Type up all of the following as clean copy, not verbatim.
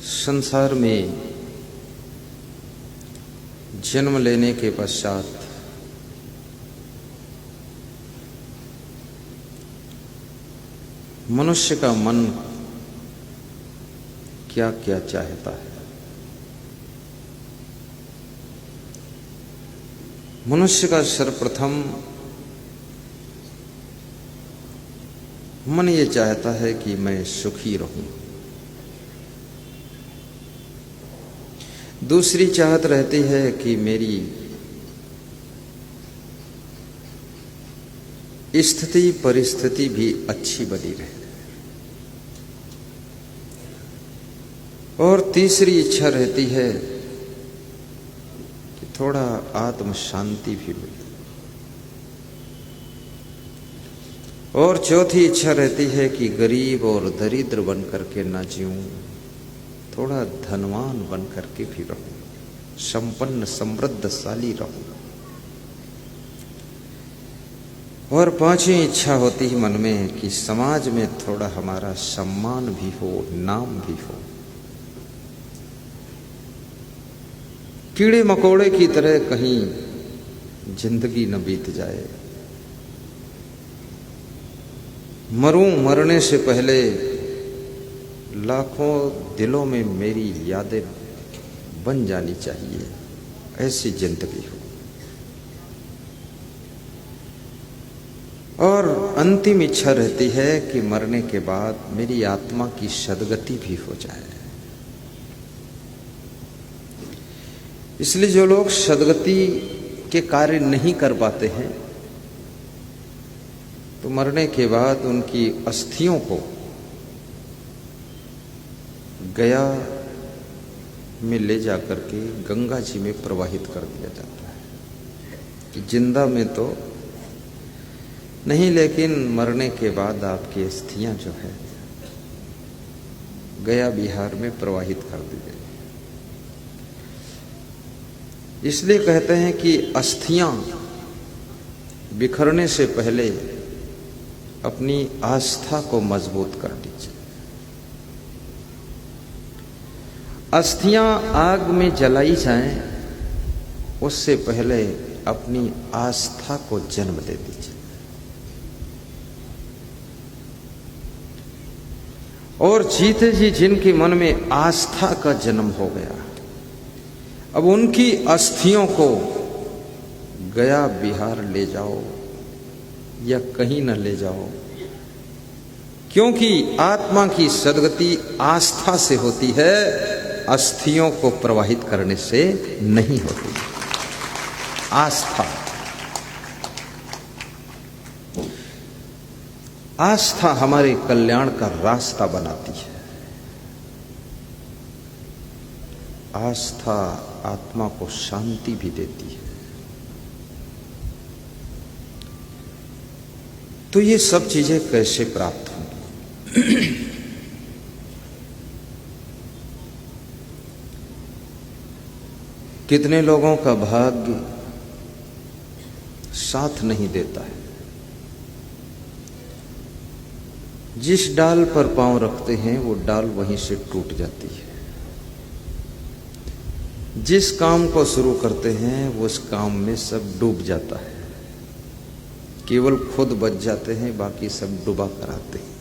संसार में जन्म लेने के पश्चात मनुष्य का मन क्या क्या चाहता है। मनुष्य का सर्वप्रथम मन ये चाहता है कि मैं सुखी रहूं। दूसरी चाहत रहती है कि मेरी स्थिति परिस्थिति भी अच्छी बनी रहे। और तीसरी इच्छा रहती है कि थोड़ा आत्म शांति भी मिले। और चौथी इच्छा रहती है कि गरीब और दरिद्र बन करके ना जीऊं, थोड़ा धनवान बन करके भी रहूं, संपन्न समृद्धशाली रहूं। और पांचवी इच्छा होती है मन में कि समाज में थोड़ा हमारा सम्मान भी हो, नाम भी हो। कीड़े मकोड़े की तरह कहीं जिंदगी न बीत जाए। मरूं, मरने से पहले लाखों दिलों में मेरी यादें बन जानी चाहिए, ऐसी जिंदगी हो। और अंतिम इच्छा रहती है कि मरने के बाद मेरी आत्मा की सद्गति भी हो जाए। इसलिए जो लोग सद्गति के कार्य नहीं कर पाते हैं तो मरने के बाद उनकी अस्थियों को गया में ले जाकर के गंगा जी में प्रवाहित कर दिया जाता है। जिंदा में तो नहीं, लेकिन मरने के बाद आपकी अस्थियां जो है गया बिहार में प्रवाहित कर दी गई। इसलिए कहते हैं कि अस्थियां बिखरने से पहले अपनी आस्था को मजबूत कर लीजिए। अस्थियां आग में जलाई जाएं, उससे पहले अपनी आस्था को जन्म दे दीजिए। और जीते जी जिनके मन में आस्था का जन्म हो गया, अब उनकी अस्थियों को गया बिहार ले जाओ या कहीं न ले जाओ, क्योंकि आत्मा की सद्गति आस्था से होती है, अस्थियों को प्रवाहित करने से नहीं होती। आस्था, आस्था हमारे कल्याण का रास्ता बनाती है। आस्था आत्मा को शांति भी देती है। तो ये सब चीजें कैसे प्राप्त होंगी? कितने लोगों का भाग्य साथ नहीं देता है। जिस डाल पर पांव रखते हैं वो डाल वहीं से टूट जाती है। जिस काम को शुरू करते हैं वो उस काम में सब डूब जाता है। केवल खुद बच जाते हैं, बाकी सब डुबा कर आते हैं।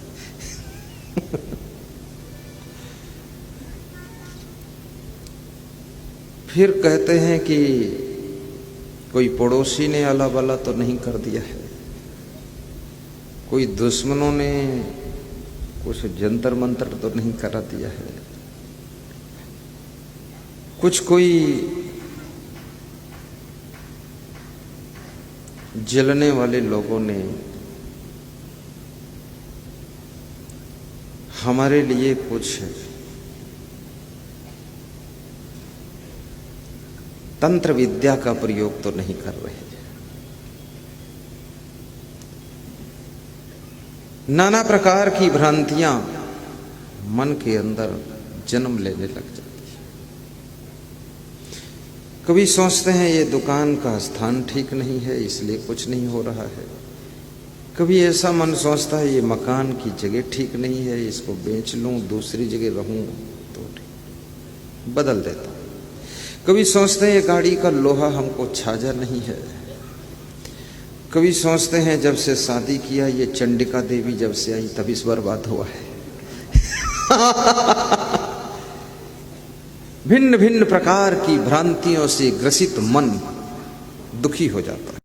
फिर कहते हैं कि कोई पड़ोसी ने आला बाला तो नहीं कर दिया है, कोई दुश्मनों ने कुछ जंतर मंतर तो नहीं करा दिया है, कुछ कोई जलने वाले लोगों ने हमारे लिए कुछ तंत्र विद्या का प्रयोग तो नहीं कर रहे। नाना प्रकार की भ्रांतियां मन के अंदर जन्म लेने लग जाती। कभी सोचते हैं ये दुकान का स्थान ठीक नहीं है इसलिए कुछ नहीं हो रहा है। कभी ऐसा मन सोचता है ये मकान की जगह ठीक नहीं है, इसको बेच लूं, दूसरी जगह रहूं तो ठीक। बदल देता हूं। कभी सोचते हैं ये गाड़ी का लोहा हमको छाजा नहीं है, कभी सोचते हैं जब से शादी किया ये चंडिका देवी जब से आई तभी बर्बाद हुआ है। भिन्न भिन्न प्रकार की भ्रांतियों से ग्रसित मन दुखी हो जाता है।